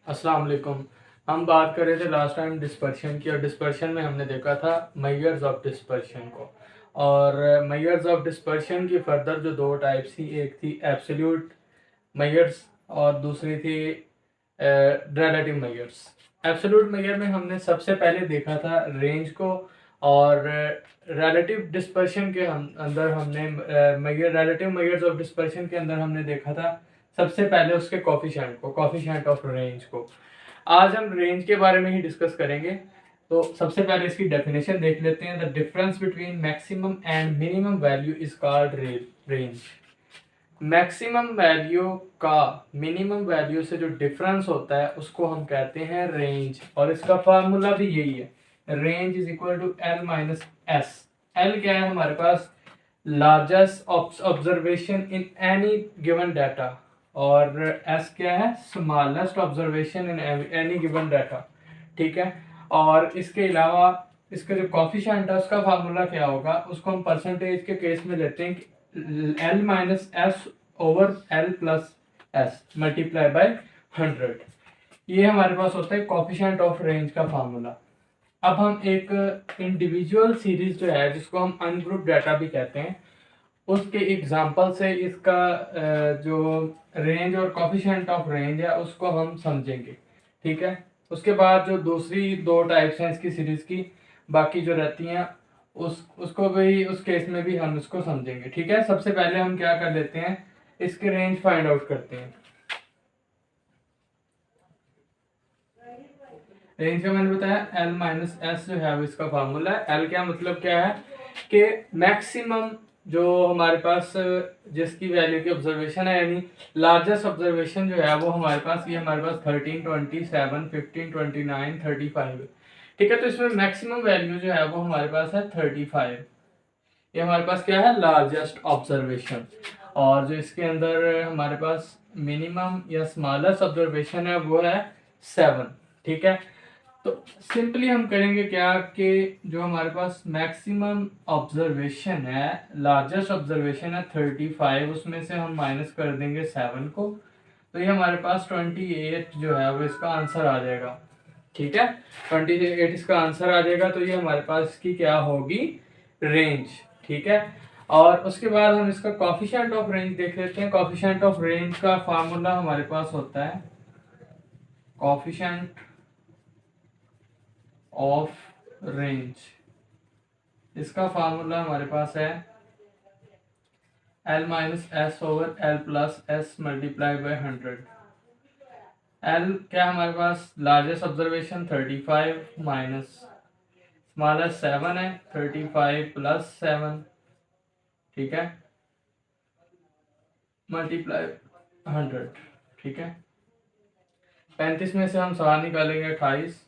अस्सलाम वालेकुम। हम बात कर रहे थे लास्ट टाइम डिस्पर्शन की, और डिस्पर्शन में हमने देखा था मेजर्स ऑफ डिस्पर्शन को। और मेजर्स ऑफ डिस्पर्शन की फर्दर जो दो टाइप्स थी, एक थी एब्सोल्यूट मेजर्स और दूसरी थी रिलेटिव मेजर्स। एब्सोल्यूट मेजर में हमने सबसे पहले देखा था रेंज को, और रिलेटिव डिस्पर्शन के अंदर हमने measure relative measures of dispersion के अंदर हमने देखा था सबसे पहले उसके कोफिशिएंट को, कोफिशिएंट ऑफ रेंज को। आज हम रेंज के बारे में ही डिस्कस करेंगे। तो सबसे पहले इसकी डेफिनेशन देख लेते हैं। The difference between maximum and minimum value is called range. Maximum value का मिनिमम वैल्यू से जो डिफरेंस होता है उसको हम कहते हैं रेंज, और इसका फार्मूला भी यही है, range is equal to L minus S. L क्या है हमारे पास? Largest observation in any given data, और एस क्या है? Smallest observation in any given data. ठीक है। और इसके अलावा इसका जो कॉफिशिएंट है उसका फार्मूला क्या होगा, उसको हम परसेंटेज के केस में लेते हैं कि L minus S over L plus S multiply by 100। ये हमारे पास होता है कॉफिशिएंट ऑफ रेंज का फार्मूला। अब हम एक इंडिविजुअल सीरीज जो है, जिसको हम अनग्रुप डाटा भी कहते हैं, उसके एग्जांपल से इसका जो रेंज और कॉफिशिएंट ऑफ रेंज है उसको हम समझेंगे। ठीक है। उसके बाद जो दूसरी दो टाइप्स हैं इसकी सीरीज की, बाकी जो रहती हैं उसको भी, उस केस में भी हम इसको समझेंगे। ठीक है। सबसे पहले हम क्या कर लेते हैं, इसके रेंज फाइंड आउट करते हैं। रेंज का मैंने बताया एल माइनस एस जो है वो इसका फार्मूला है। एल क्या मतलब क्या है कि मैक्सिमम जो हमारे पास जिसकी वैल्यू की ऑब्जर्वेशन है, यानी लार्जेस्ट ऑब्जर्वेशन जो है वो हमारे पास, ये हमारे पास 13, 27, 15, 29, 35। ठीक है। तो इसमें मैक्सिमम वैल्यू जो है वो हमारे पास है 35। ये हमारे पास क्या है? Largest observation. और जो इसके अंदर हमारे पास मिनिमम या स्मॉलेस्ट ऑब्जर्वेशन है वो है 7। ठीक है। तो सिंपली हम करेंगे क्या कि जो हमारे पास मैक्सिमम ऑब्जर्वेशन है, लार्जेस्ट ऑब्जर्वेशन है 35, उसमें से हम माइनस कर देंगे 7 को, तो ये हमारे पास 28 जो है वो इसका आंसर आ जाएगा। ठीक है। 28 इसका आंसर आ जाएगा। तो ये हमारे पास इसकी क्या होगी? रेंज। ठीक है। और उसके बाद हम इसका कॉफिशिएंट ऑफ रेंज देख लेते हैं। कॉफिशिएंट ऑफ रेंज का फार्मूला हमारे पास होता है कॉफिशिएंट ऑफ रेंज। इसका फार्मूला हमारे पास है L minus S over L plus S multiply by 100। L क्या हमारे पास? लार्जेस्ट ऑब्जर्वेशन 35 माइनस स्मॉलेस्ट 7 है, 35 प्लस 7। ठीक है। मल्टीप्लाई 100। ठीक है। 35 में से हम 7 निकालेंगे, 28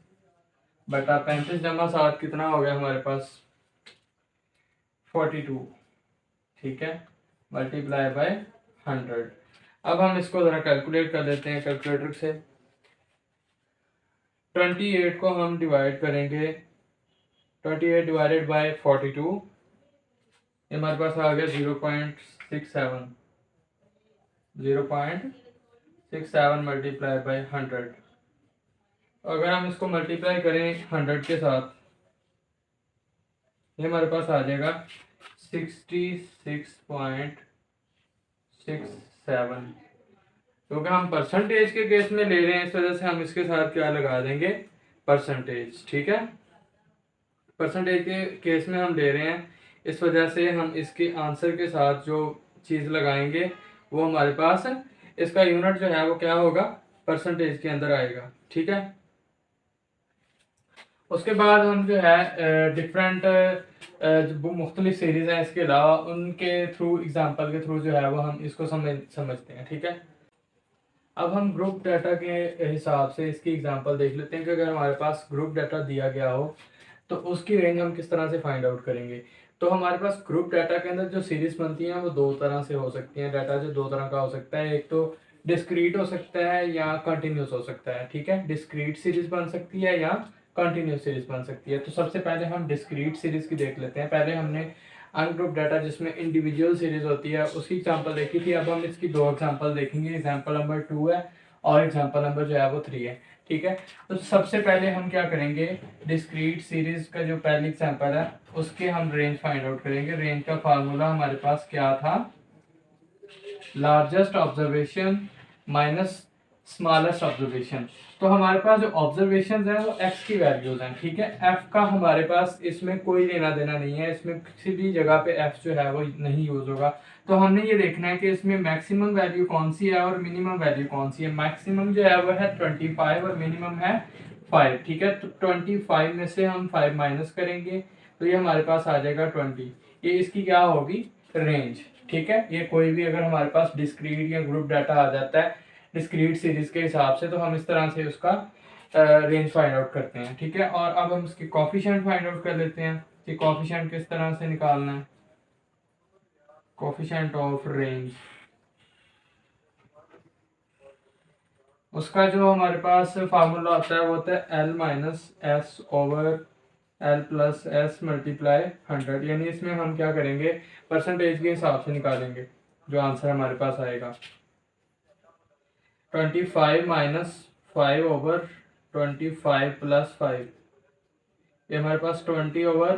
बटा 35 जमा 7 कितना हो गया हमारे पास? 42। ठीक है। Multiply by 100। अब हम इसको ज़रा कैलकुलेट कर लेते हैं कैलकुलेटर से। 28 को हम डिवाइड करेंगे, 28 डिवाइडेड बाय 42, ये हमारे पास आ गया 0.67। 0.67 मल्टीप्लाई बाय 100। अगर हम इसको मल्टीप्लाई करें 100 के साथ, ये हमारे पास आ जाएगा 66.67। क्योंकि हम परसेंटेज के केस में ले रहे हैं, इस वजह से हम इसके साथ क्या लगा देंगे? परसेंटेज। ठीक है। परसेंटेज के केस में हम ले रहे हैं, इस वजह से हम इसके आंसर के साथ जो चीज़ लगाएंगे वो हमारे पास इसका यूनिट जो है वो क्या होगा? परसेंटेज के अंदर आएगा। ठीक है। उसके बाद हम जो है डिफरेंट जो मुख्तलिफ सीरीज हैं इसके अलावा, उनके थ्रू, एग्जांपल के थ्रू जो है वो हम इसको समझते हैं। ठीक है। अब हम ग्रुप डाटा के हिसाब से इसकी एग्जांपल देख लेते हैं कि अगर हमारे पास ग्रुप डाटा दिया गया हो तो उसकी रेंज हम किस तरह से फाइंड आउट करेंगे। तो हमारे पास ग्रुप डाटा के अंदर जो सीरीज बनती हैं वो दो तरह से हो सकती हैं। डाटा जो दो तरह का हो सकता है, एक तो डिस्क्रीट हो सकता है या कंटिन्यूस हो सकता है। ठीक है। डिस्क्रीट सीरीज बन सकती है या कंटिन्यूस सीरीज बन सकती है। तो सबसे पहले हम डिस्क्रीट सीरीज की देख लेते हैं। पहले हमने अनग्रुप डाटा जिसमें इंडिविजुअल सीरीज होती है उसकी एग्जांपल देखी थी। अब हम इसकी दो एग्जांपल देखेंगे। एग्जांपल नंबर 2 है और एग्जांपल नंबर जो है वो 3 है। ठीक है, तो सबसे पहले हम क्या करेंगे, डिस्क्रीट सीरीज का जो पहली एग्जांपल है उसके हम रेंज फाइंड आउट करेंगे। रेंज का फार्मूला हमारे पास क्या था, largest observation minus smallest observation. तो हमारे पास जो ऑब्जर्वेशन है वो x की वैल्यूज हैं। ठीक है, f का हमारे पास इसमें कोई लेना देना नहीं है, इसमें किसी भी जगह पे f जो है वो नहीं यूज होगा। तो हमने ये देखना है कि इसमें मैक्सिमम वैल्यू कौन सी है और मिनिमम वैल्यू कौन सी है। मैक्सिमम जो है वो है 25 और मिनिमम है 5। ठीक है, तो 25 में से हम 5 माइनस करेंगे तो ये हमारे पास आ जाएगा 20। ये इसकी क्या होगी, रेंज। ठीक है, ये कोई भी अगर हमारे पास डिस्क्रीट या ग्रुप डाटा आ जाता है डिस्क्रीट सीरीज के हिसाब से तो हम इस तरह से उसका रेंज फाइंड आउट करते हैं। ठीक है, और अब हम उसके कॉफिशिएंट फाइंड आउट कर लेते हैं कि कॉफिशिएंट किस तरह से निकालना है। कॉफिशिएंट ऑफ रेंज, उसका जो हमारे पास फार्मूला होता है वो होता है L minus S over L plus S multiply 100। यानी इसमें हम क्या करेंगे, परसेंटेज के हिसाब से निकालेंगे। जो आंसर हमारे पास आएगा 25 माइनस 5 ओवर 25 प्लस 5, ये हमारे पास 20 ओवर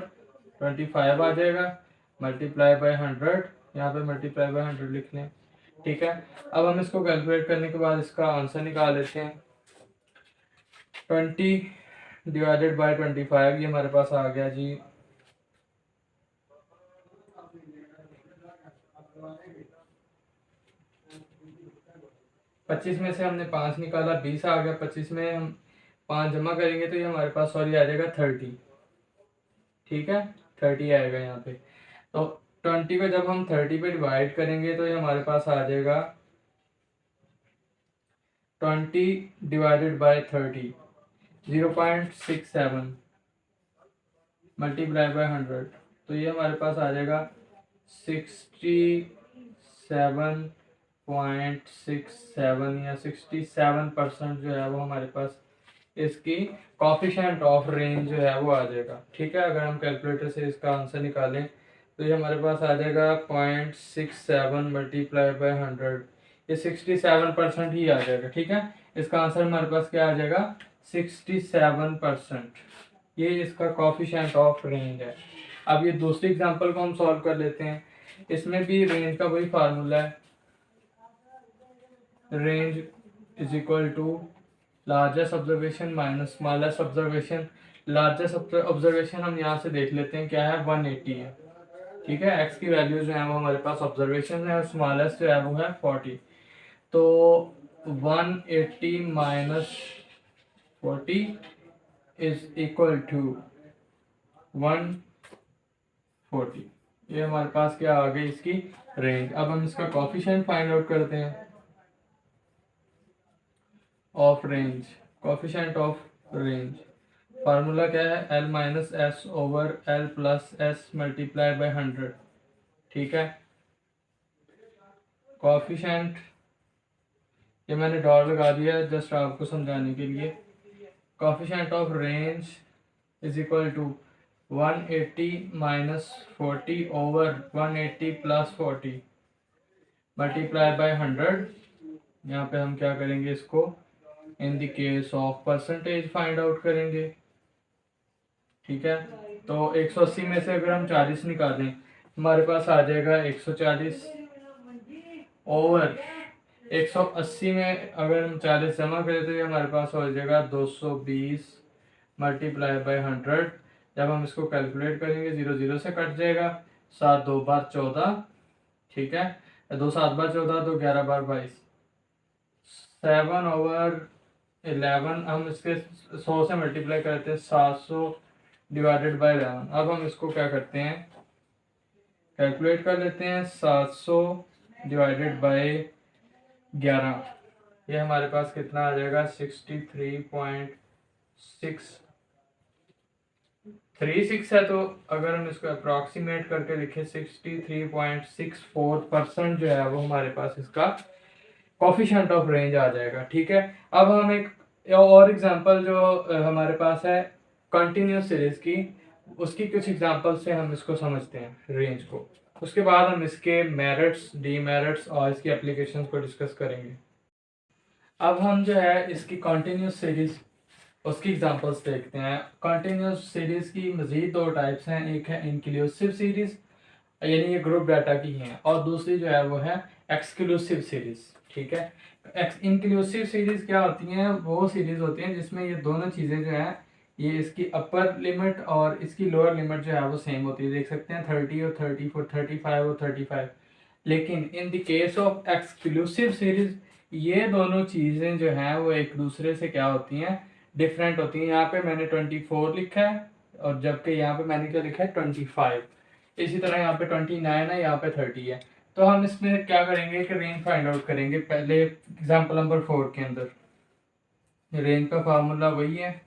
25 आ जाएगा मल्टीप्लाई बाय 100। यहाँ पे मल्टीप्लाई बाय 100 लिख लें। ठीक है, अब हम इसको कैलकुलेट करने के बाद इसका आंसर निकाल लेते हैं। 20 डिवाइडेड बाय 25, ये हमारे पास आ गया जी 25 में से हमने 5 निकाला 20 आ गया। 25 में हम 5 जमा करेंगे तो ये हमारे पास सॉरी आ जाएगा 30। ठीक है, 30 आएगा यहाँ पे। तो 20 को जब हम 30 पे डिवाइड करेंगे तो ये हमारे पास आ जाएगा 20 डिवाइडेड बाय 30, 0.67 मल्टीप्लाई बाय 100, तो ये हमारे पास आ जाएगा 67.67 या 67% जो है वो हमारे पास इसकी कॉफिशिएंट ऑफ रेंज जो है वो आ जाएगा। ठीक है, अगर हम कैलकुलेटर से इसका आंसर निकालें तो ये हमारे पास आ जाएगा 0.67 मल्टीप्लाई बाय 100, ये 67% ही आ जाएगा। ठीक है, इसका आंसर हमारे पास क्या आ जाएगा 67%। ये इसका कॉफिशिएंट ऑफ रेंज है। अब ये दूसरी एग्जांपल को हम सॉल्व कर लेते हैं। इसमें भी रेंज का वही फार्मूला है, range is equal to largest observation minus smallest observation. Largest observation हम यहाँ से देख लेते हैं क्या है, 180 है। ठीक है, एक्स की वैल्यू जो है वो हमारे पास ऑब्जर्वेशन है और स्मॉलेस्ट जो है वो है 40। तो 180 माइनस 40 इज इक्वल टू 140। ये हमारे पास क्या आ गई इसकी रेंज। अब हम इसका कॉफिशिएंट फाइंड आउट करते हैं of range. Coefficient of range formula क्या है, L minus S over L plus S multiply by 100। ठीक है, कॉफिशिएंट ये मैंने डॉट लगा दिया जस्ट आपको समझाने के लिए। Coefficient of range is equal to 180 minus 40 over 180 plus 40 multiply by 100। यहाँ पे हम क्या करेंगे, इसको in the case of percentage find out करेंगे। ठीक है, तो 180 में से अगर हम 40 निकालें हमारे पास आ जाएगा 140 ओवर 180 में अगर हम 40 जमा करें तो ये हमारे पास हो जाएगा 220 मल्टीप्लाई बाय 100। जब हम इसको कैलकुलेट करेंगे 0 0 से कट जाएगा, 7 2 बार 14। ठीक है, 2 7 बार 14 तो 11 बार 22, 7 ओवर 11 हम इसके 100 से मल्टीप्लाई करते हैं 700 डिवाइडेड बाय 11। अब हम इसको क्या करते हैं, कैलकुलेट कर लेते हैं। 700 डिवाइडेड बाय 11, ये हमारे पास कितना आ जाएगा 63.636 है। तो अगर हम इसको अप्रॉक्सीमेट करके लिखें 63.64% जो है वो हमारे पास इसका कॉफिशिएंट ऑफ रेंज आ जाएगा। ठीक है, अब हम एक और एग्जांपल जो हमारे पास है कंटिन्यूस सीरीज की, उसकी कुछ एग्जांपल से हम इसको समझते हैं रेंज को। उसके बाद हम इसके मेरिट्स, डीमेरिट्स और इसकी एप्लीकेशंस को डिस्कस करेंगे। अब हम जो है इसकी कंटिन्यूस सीरीज उसकी एग्जांपल्स देखते हैं। कंटिन्यूस सीरीज की मजीद दो टाइप्स हैं, एक है इंक्लूसिव सीरीज यानी ये ग्रुप डाटा की हैं, और दूसरी जो है वो है एक्सक्लूसिव सीरीज। ठीक है, इंक्लूसिव सीरीज क्या होती हैं? वो सीरीज होती हैं जिसमें ये दोनों चीज़ें जो हैं, ये इसकी अपर लिमिट और इसकी लोअर लिमिट जो है वो सेम होती है। देख सकते हैं 30 और 34, 35 और 35। लेकिन इन the case of exclusive series ये दोनों चीज़ें जो हैं वो एक दूसरे से क्या होती हैं? डिफरेंट होती हैं। यहाँ पे मैंने 24 लिखा है और जबकि यहाँ पे मैंने क्या लिखा है 25। इसी तरह यहाँ पे 29 है, यहाँ पे 30 है। तो हम इसमें क्या करेंगे कि रेंज फाइंड आउट करेंगे। पहले एग्जांपल नंबर 4 के अंदर रेंज का फार्मूला वही है,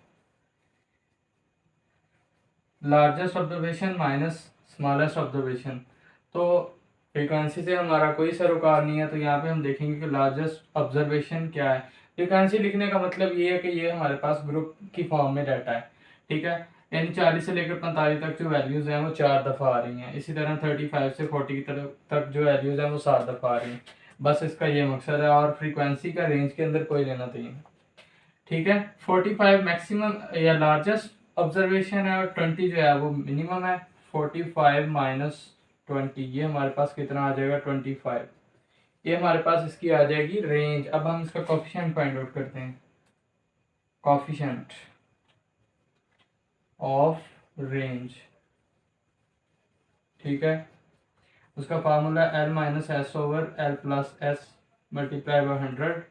largest observation minus smallest observation. तो फ्रीक्वेंसी से हमारा कोई सरोकार नहीं है, तो यहाँ पे हम देखेंगे कि लार्जेस्ट ऑब्जर्वेशन क्या है। फ्रीक्वेंसी लिखने का मतलब ये है कि ये हमारे पास ग्रुप की फॉर्म में डाटा है। ठीक है, यानी 40 से लेकर 45 तक जो वैल्यूज़ हैं वो 4 दफ़ा आ रही हैं। इसी तरह 35 से 40 तक जो वैल्यूज़ हैं वो 7 दफ़ा आ रही हैं। बस इसका ये मकसद है, और फ्रीक्वेंसी का रेंज के अंदर कोई लेना चाहिए। ठीक है, 45 मैक्सिमम या लार्जेस्ट ऑब्जर्वेशन है और 20 जो है वो मिनिमम है। 45 माइनस 20 ये हमारे पास कितना आ जाएगा? 25। ये हमारे पास इसकी आ जाएगी रेंज। अब हम इसका कोफिशिएंट फाइंड आउट करते हैं। कोफिशिएंट ऑफ रेंज, ठीक है, उसका formula L minus S over L plus S multiply by 100।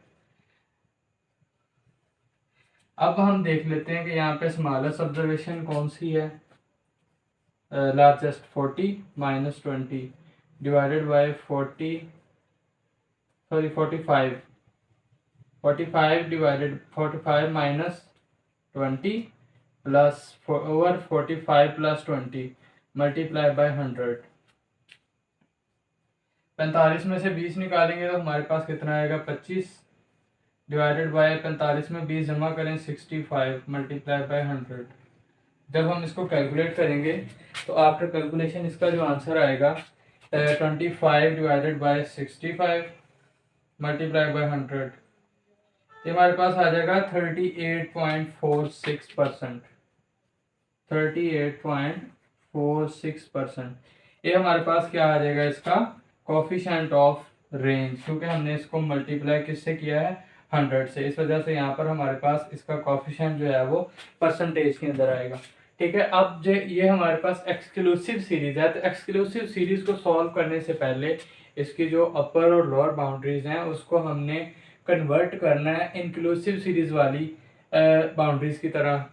अब हम देख लेते हैं कि यहाँ पे स्मॉलेस्ट ऑब्जर्वेशन कौन सी है। Largest 40 minus 20 divided by 45 divided 45 minus 20 plus over 45 plus 20 multiply by 100। 45 में से 20 निकालेंगे तो हमारे पास कितना आएगा? 25 डिवाइडेड बाय 45 में 20 जमा करें 65 मल्टीप्लाई बाय 100। जब हम इसको कैलकुलेट करेंगे तो आफ्टर कैलकुलेशन इसका जो आंसर आएगा 25 डिवाइडेड बाय 65 मल्टीप्लाई बाय 100, ये हमारे पास आ जाएगा 38.46%। 38.46%। ये हमारे पास क्या आ जाएगा? इसका कोफिशिएंट ऑफ रेंज, क्योंकि हमने इसको मल्टीप्लाई किससे किया है? 100 से। इस वजह से यहाँ पर हमारे पास इसका कोफिशिएंट जो है वो परसेंटेज के अंदर आएगा। ठीक है, अब जो ये हमारे पास एक्सक्लूसिव सीरीज है, तो एक्सक्लूसिव सीरीज को सॉल्व करने से पहले इसकी जो अपर और लोअर बाउंड्रीज हैं उसको हमने कन्वर्ट करना है इंक्लूसिव सीरीज वाली बाउंड्रीज की तरह।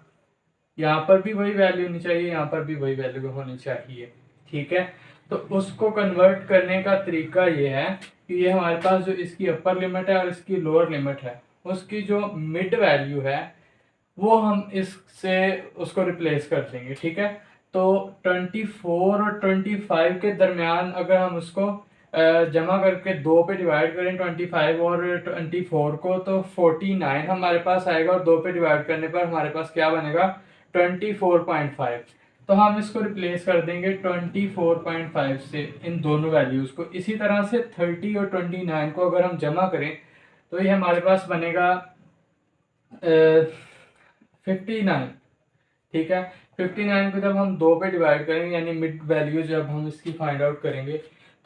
यहाँ पर भी वही वैल्यू होनी चाहिए, यहाँ पर भी वही वैल्यू होनी चाहिए। ठीक है, तो उसको कन्वर्ट करने का तरीका ये है कि ये हमारे पास जो इसकी अपर लिमिट है और इसकी लोअर लिमिट है, उसकी जो मिड वैल्यू है वो हम इससे उसको रिप्लेस कर देंगे। ठीक है, तो 24 और 25 के दरमियान अगर हम उसको जमा करके 2 पे डिवाइड करें 25 और 24 को, तो 49 हमारे पास आएगा, और 2 पे डिवाइड करने पर हमारे पास क्या बनेगा? 24.5। तो हम इसको रिप्लेस कर देंगे 24.5 से इन दोनों वैल्यूज को। इसी तरह से 30 और 29 को अगर हम जमा करें तो ये हमारे पास बनेगा 59। ठीक है, 59 को जब हम 2 पे डिवाइड करेंगे यानी मिड वैल्यू जब हम इसकी फाइंड आउट करेंगे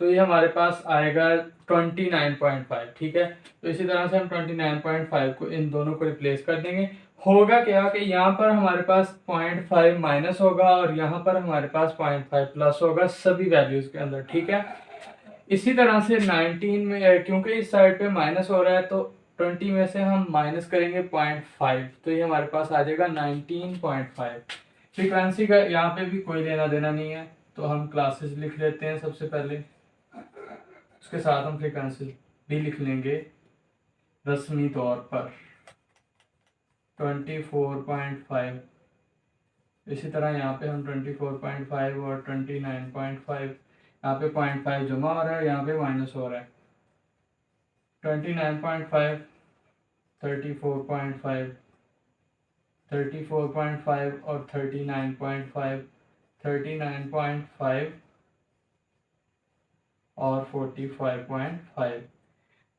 तो ये हमारे पास आएगा 29.5। ठीक है, तो इसी तरह से हम 29.5 को इन दोनों को रिप्लेस कर देंगे। होगा क्या कि यहाँ पर हमारे पास 0.5 माइनस होगा और यहाँ पर हमारे पास 0.5 प्लस होगा सभी वैल्यूज के अंदर। ठीक है, इसी तरह से 19 में क्योंकि इस साइड पे माइनस हो रहा है तो 20 में से हम माइनस करेंगे 0.5, तो ये हमारे पास आ जाएगा 19.5। फ्रीक्वेंसी का यहाँ पे भी कोई लेना देना नहीं है, तो हम क्लासेस लिख लेते हैं सबसे पहले, उसके साथ हम फ्रीक्वेंसी भी लिख लेंगे रस्मी तौर पर 24.5। इसी तरह यहाँ पे हम 24.5 और 29.5, यहाँ पे 0.5 जमा हो रहा है, यहाँ पे माइनस हो रहा है। 29.5, 34.5, 34.5 और 39.5, 39.5 और 45.5।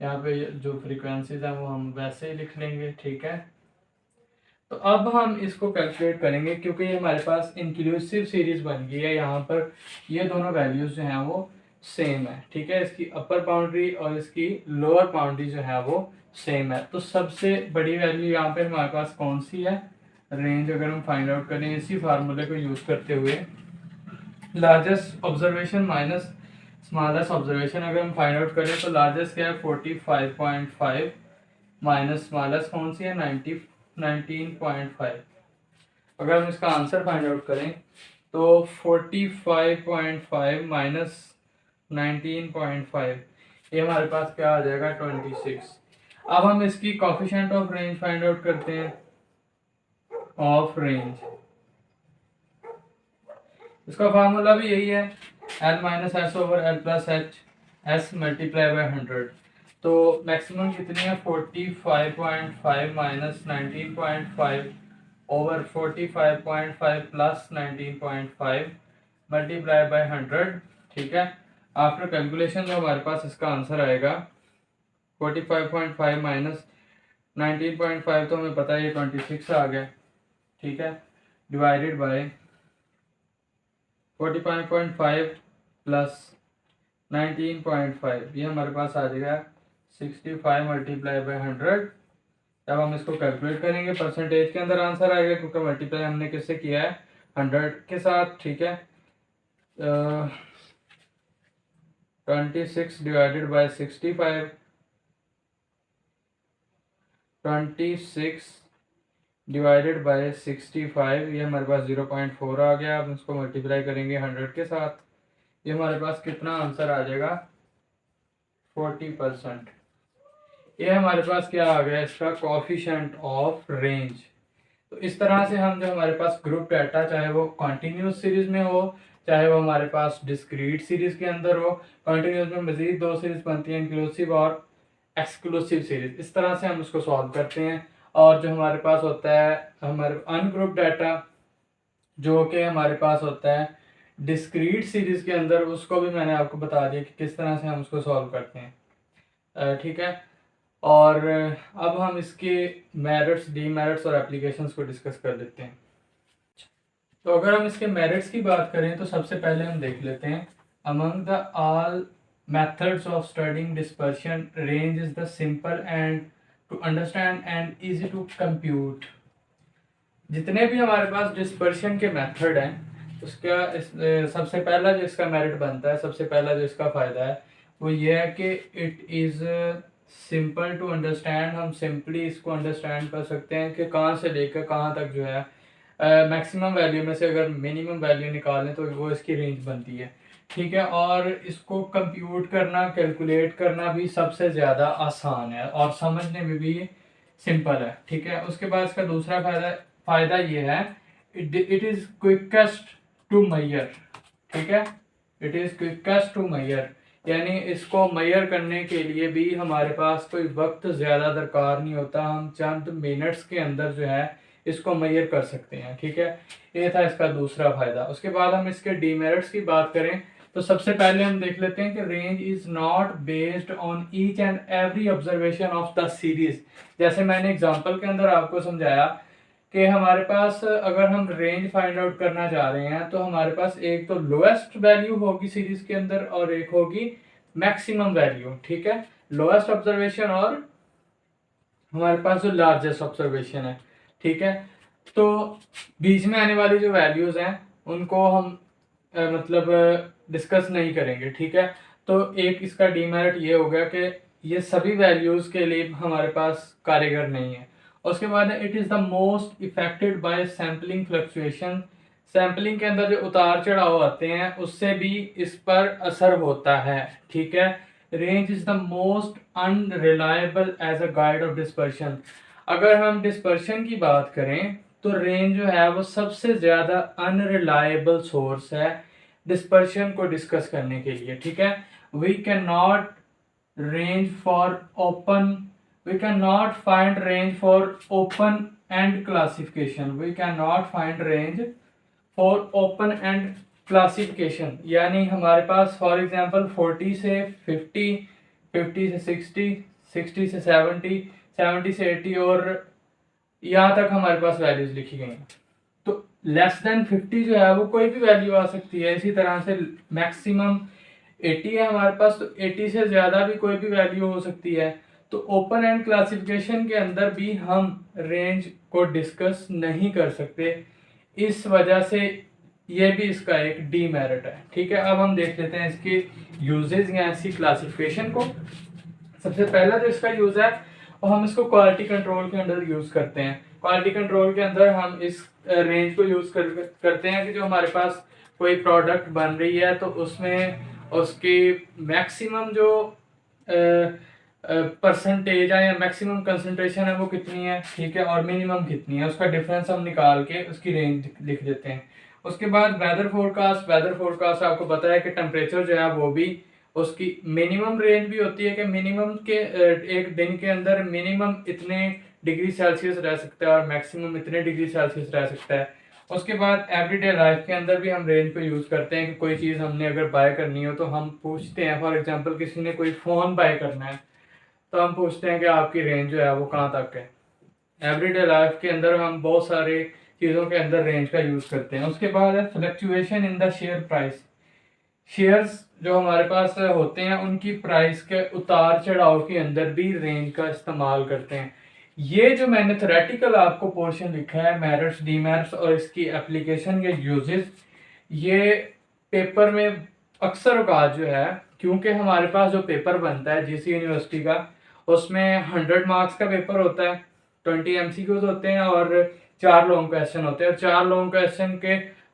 यहाँ पे जो फ्रीक्वेंसीज हैं वो हम वैसे ही लिख लेंगे, ठीक है। तो अब हम इसको कैलकुलेट करेंगे क्योंकि ये हमारे पास इंक्लूसिव सीरीज बन गई है। यहाँ पर ये दोनों वैल्यूज जो हैं वो सेम है, ठीक है। इसकी अपर बाउंड्री और इसकी लोअर बाउंड्री जो है वो सेम है। तो सबसे बड़ी वैल्यू यहाँ पे हमारे पास कौन सी है, रेंज अगर हम फाइंड आउट करें इसी फार्मूले को यूज करते हुए, largest observation minus smallest observation अगर हम फाइंड आउट करें तो लार्जेस्ट क्या है 45.5 माइनस स्मॉलेस्ट कौन सी है 19.5। अगर हम इसका आंसर फाइंड आउट करें तो 45.5 माइनस 19.5, ये हमारे पास क्या आ जाएगा 26। अब हम इसकी coefficient of range find out करते हैं। ऑफ रेंज, इसका फार्मूला भी यही है, L minus S over L plus H, S multiply by 100। तो मैक्सिमम कितनी है 45.5 minus 19.5 over 45.5 plus 19.5 multiply by 100, ठीक है। आफ्टर कैलकुलेशन जो हमारे पास इसका आंसर आएगा 45.5 माइनस 19.5 तो हमें पता है ये 26 आ गया, ठीक है, डिवाइडेड बाय 45.5 प्लस 19.5, ये हमारे पास आ जाएगा 65 मल्टीप्लाई बाय 100। जब हम इसको कैलकुलेट करेंगे परसेंटेज के अंदर आंसर आएगा क्योंकि मल्टीप्लाई हमने किससे किया है 100 के साथ, ठीक है। 26 डिवाइडेड बाय 65, 26 डिवाइडेड बाय 65, ये हमारे पास 0.4 आ गया। अब इसको मल्टीप्लाई करेंगे 100 के साथ, ये हमारे पास कितना आंसर आ जाएगा 40%। ये हमारे पास क्या आ गया इसका कोफिशिएंट ऑफ रेंज। तो इस तरह से हम जो हमारे पास ग्रुप डाटा, चाहे वो कॉन्टिन्यूस सीरीज में हो चाहे वो हमारे पास डिस्क्रीट सीरीज के अंदर हो, कॉन्टिन्यूस में मजीद दो सीरीज बनती हैं, इंक्लूसिव और एक्सक्लूसिव सीरीज, इस तरह से हम उसको सॉल्व करते हैं। और जो हमारे पास होता है हमारे अनग्रुप डाटा, जो कि हमारे पास होता है डिस्क्रीट सीरीज के अंदर, उसको भी मैंने आपको बता दिया कि किस तरह से हम उसको सॉल्व करते हैं, ठीक है। और अब हम इसके मेरिट्स, डीमेरिट्स और एप्लीकेशंस को डिस्कस कर लेते हैं। तो अगर हम इसके मेरिट्स की बात करें तो सबसे पहले हम देख लेते हैं, among the all methods of studying dispersion, range is the simple and to understand and easy to compute। जितने भी हमारे पास डिस्पर्शन के मेथड हैं उसका सबसे पहला जो इसका मेरिट बनता है, सबसे पहला जो इसका फ़ायदा है वो ये है कि it is simple to understand. हम सिंपली इसको अंडरस्टैंड कर सकते हैं कि कहाँ से लेकर कहाँ तक जो है मैक्सिमम वैल्यू में से अगर मिनिमम वैल्यू निकालें तो वो इसकी रेंज बनती है, ठीक है। और इसको कंप्यूट करना, कैलकुलेट करना भी सबसे ज़्यादा आसान है और समझने में भी सिंपल है, ठीक है। उसके बाद इसका दूसरा फ़ायदा ये है, it is quickest to measure, ठीक है। It is quickest to measure, यानी इसको मेजर करने के लिए भी हमारे पास कोई वक्त ज़्यादा दरकार नहीं होता, हम चंद मिनट्स के अंदर जो है इसको मेजर कर सकते हैं, ठीक है। ये था इसका दूसरा फ़ायदा। उसके बाद हम इसके डीमेरिट्स की बात करें तो सबसे पहले हम देख लेते हैं कि range is not based on each and every observation of the series. जैसे मैंने एग्जांपल के अंदर आपको समझाया कि हमारे पास अगर हम रेंज फाइंड आउट करना चाह रहे हैं तो हमारे पास एक तो लोएस्ट वैल्यू होगी सीरीज के अंदर और एक होगी मैक्सिमम वैल्यू, ठीक है। लोएस्ट ऑब्जर्वेशन और हमारे पास जो लार्जेस्ट ऑब्जर्वेशन है, ठीक है। तो बीच में आने वाली जो वैल्यूज़ हैं उनको हम मतलब डिस्कस नहीं करेंगे, ठीक है। तो एक इसका डीमेरिट ये हो गया कि ये सभी वैल्यूज़ के लिए हमारे पास कारीगर नहीं है। उसके बाद it is the most affected by sampling fluctuation. Sampling के अंदर जो उतार चढ़ाव आते हैं उससे भी इस पर असर होता है, ठीक है। Range is the most unreliable as a guide of dispersion. अगर हम डिस्पर्शन की बात करें तो रेंज जो है वो सबसे ज़्यादा अनरिलायबल सोर्स है डिस्पर्शन को डिस्कस करने के लिए, ठीक है। We can not range for open we cannot find range for open end classification we cannot find range for open end classification। यानी हमारे पास फॉर एग्जांपल 40 से 50, 50 से 60, 60 से 70, 70 से 80 और यहाँ तक हमारे पास वैल्यूज लिखी गई हैं। तो लेस देन 50 जो है वो कोई भी वैल्यू आ सकती है। इसी तरह से मैक्सिमम 80 है हमारे पास, तो 80 से ज़्यादा भी कोई भी वैल्यू हो सकती है। तो ओपन एंड क्लासिफिकेशन के अंदर भी हम रेंज को डिस्कस नहीं कर सकते, इस वजह से ये भी इसका एक डीमेरिट है। ठीक है, अब हम देख लेते हैं इसके यूजेस या इसकी क्लासिफिकेशन को। सबसे पहला जो इसका यूज है वो हम इसको क्वालिटी कंट्रोल के अंदर यूज करते हैं। क्वालिटी कंट्रोल के अंदर हम इस रेंज को यूज करते हैं कि जो हमारे पास कोई प्रोडक्ट बन रही है तो उसमें उसकी मैक्सिमम जो परसेंटेज है या मैक्सिमम कंसंट्रेशन है वो कितनी है, ठीक है, और मिनिमम कितनी है, उसका डिफरेंस हम निकाल के उसकी रेंज लिख देते हैं। उसके बाद वेदर फोरकास्ट आपको पता है कि टेम्परेचर जो है वो भी उसकी मिनिमम रेंज भी होती है कि मिनिमम के एक दिन के अंदर मिनिमम इतने डिग्री सेल्सियस रह सकता है और मैक्सिमम इतने डिग्री सेल्सियस रह सकता है। उसके बाद एवरीडे लाइफ के अंदर भी हम रेंज को यूज़ करते हैं कि कोई चीज़ हमने अगर बाय करनी हो तो हम पूछते हैं, फॉर एग्जांपल किसी ने कोई फ़ोन बाय करना है तो हम पूछते हैं कि आपकी रेंज जो है वो कहाँ तक है। एवरीडे लाइफ के अंदर हम बहुत सारे चीज़ों के अंदर रेंज का यूज़ करते हैं। उसके बाद है fluctuation in the share price. Shares जो हमारे पास होते हैं उनकी प्राइस के उतार चढ़ाव के अंदर भी रेंज का इस्तेमाल करते हैं। ये जो मैंने थ्योरेटिकल आपको पोर्शन लिखा है, मेरिट्स डीमेरिट्स और इसकी एप्लीकेशन के यूजेस, ये पेपर में अक्सर औकात जो है, क्योंकि हमारे पास जो पेपर बनता है जीसी यूनिवर्सिटी का उसमें 100 मार्क्स का पेपर होता है, 20 एमसीक्यूज होते हैं और 4 लॉन्ग क्वेश्चन होते हैं। और 4 लॉन्ग क्वेश्चन के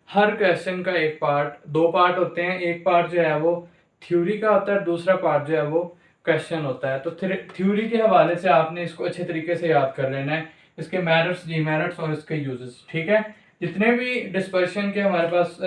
हर क्वेश्चन का एक पार्ट, 2 पार्ट होते हैं। एक पार्ट जो है वो थ्योरी का होता है, दूसरा पार्ट जो है वो क्वेश्चन होता है। तो थ्योरी के हवाले से आपने इसको अच्छे तरीके से याद कर लेना है, इसके मेरिट्स डीमेरिट्स और इसके यूजेस। ठीक है, जितने भी डिस्पर्शन के हमारे पास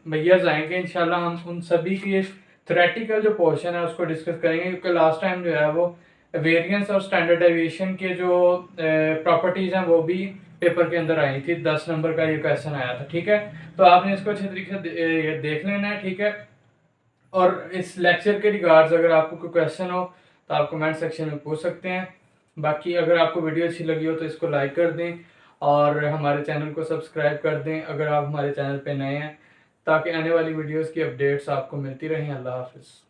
मेजर्स आएंगे इंशाल्लाह हम उन सभी की थ्योरेटिकल जो पोर्शन है उसको डिस्कस करेंगे, क्योंकि लास्ट टाइम जो है वो वेरिएंस और स्टैंडर्ड डेविएशन के जो प्रॉपर्टीज हैं वो भी पेपर के अंदर आई थी। 10 नंबर का ये क्वेश्चन आया था। ठीक है, तो आपने इसको अच्छे तरीके से देख लेना है। ठीक है, और इस लेक्चर के रिगार्ड्स अगर आपको कोई क्वेश्चन हो तो आप कमेंट सेक्शन में पूछ सकते हैं। बाकी अगर आपको वीडियो अच्छी लगी हो तो इसको लाइक कर दें और हमारे चैनल को सब्सक्राइब कर दें अगर आप हमारे चैनल पे नए हैं, ताकि आने वाली वीडियोस की अपडेट्स आपको मिलती रहें। अल्लाह हाफिज़।